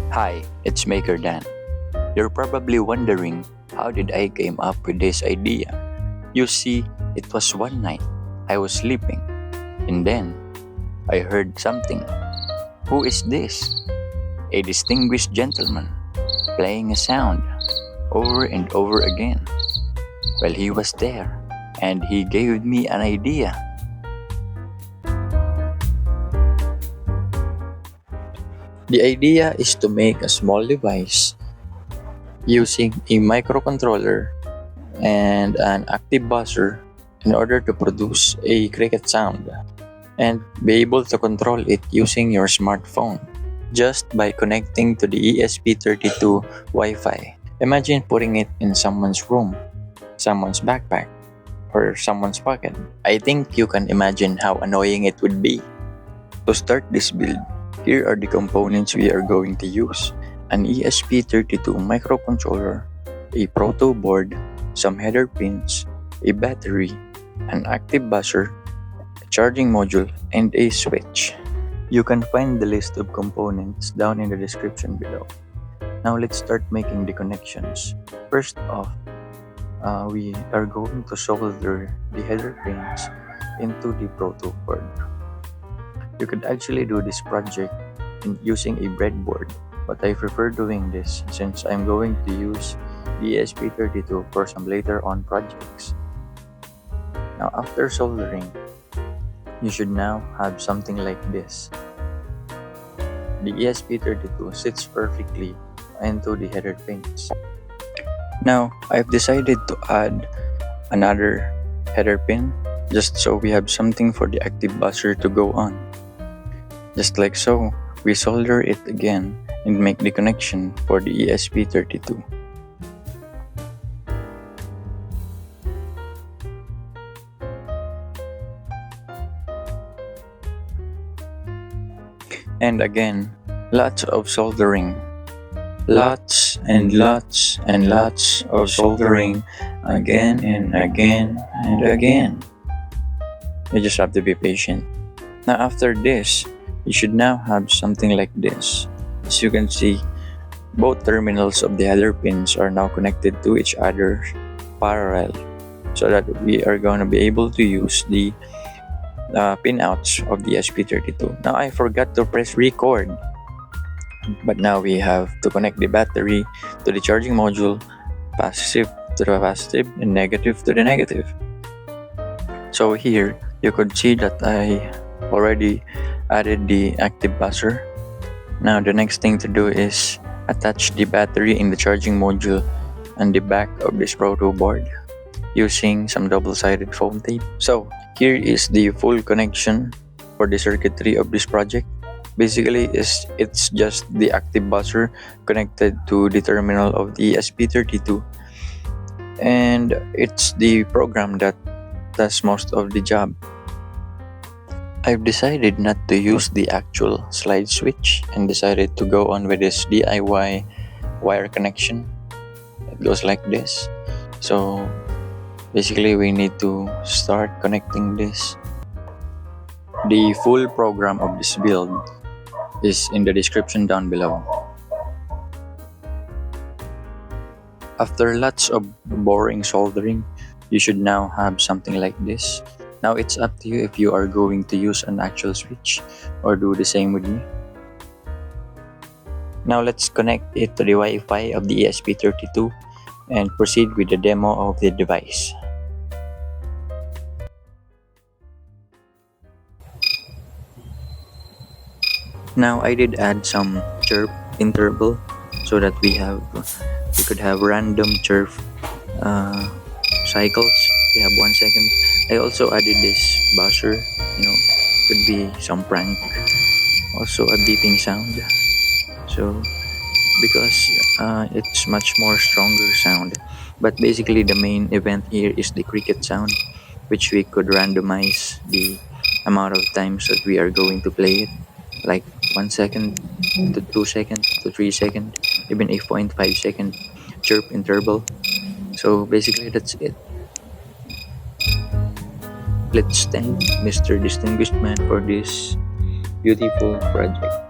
Hi, it's Maker Dan. You're probably wondering, how did I came up with this idea? You see, it was one night. I was sleeping, and then I heard something. Who is this? A distinguished gentleman playing a sound over and over again. Well, he was there, and he gave me an idea. The idea is to make a small device using a microcontroller and an active buzzer in order to produce a cricket sound and be able to control it using your smartphone just by connecting to the ESP32 Wi-Fi. Imagine putting it in someone's room, someone's backpack, or someone's pocket. I think you can imagine how annoying it would be. To start this build, here are the components we are going to use: an ESP32 microcontroller, a Protoboard, some header pins, a battery, an active buzzer, a charging module, and a switch. You can find the list of components down in the description below. Now let's start making the connections. First off, we are going to solder the header pins into the Protoboard. You could actually do this project using a breadboard, but I prefer doing this since I'm going to use the ESP32 for some later on projects. Now after soldering, you should now have something like this. The ESP32 sits perfectly into the header pins. Now I've decided to add another header pin just so we have something for the active buzzer to go on. Just like so, we solder it again and make the connection for the ESP32. And again, lots of soldering. Lots and lots and lots of soldering again and again and again. You just have to be patient. Now after this, you should now have something like this. As you can see, both terminals of the header pins are now connected to each other parallel so that we are going to be able to use the pinouts of the ESP32. Now I forgot to press record, but now we have to connect the battery to the charging module, positive to the positive and negative to the negative. So here you could see that I already added the active buzzer. Now the next thing to do is attach the battery in the charging module and the back of this Protoboard using some double-sided foam tape. So here is the full connection for the circuitry of this project. Basically, it's just the active buzzer connected to the terminal of the ESP32, and it's the program that does most of the job. I've decided not to use the actual slide switch and decided to go on with this DIY wire connection. It goes like this. So basically we need to start connecting this. The full program of this build is in the description down below. After lots of boring soldering, you should now have something like this. Now it's up to you if you are going to use an actual switch or do the same with me. Now let's connect it to the Wi-Fi of the ESP32 and proceed with the demo of the device. Now I did add some chirp interval so that we could have random chirp cycles. We have 1 second. I also added this buzzer, could be some prank. Also a beeping sound. So because it's much more stronger sound. But basically the main event here is the cricket sound, which we could randomize the amount of times that we are going to play it, like 1 second to 2 seconds to 3 seconds, even a 0.5 second chirp interval. So basically that's it. Let's thank Mr. Distinguished Man for this beautiful project.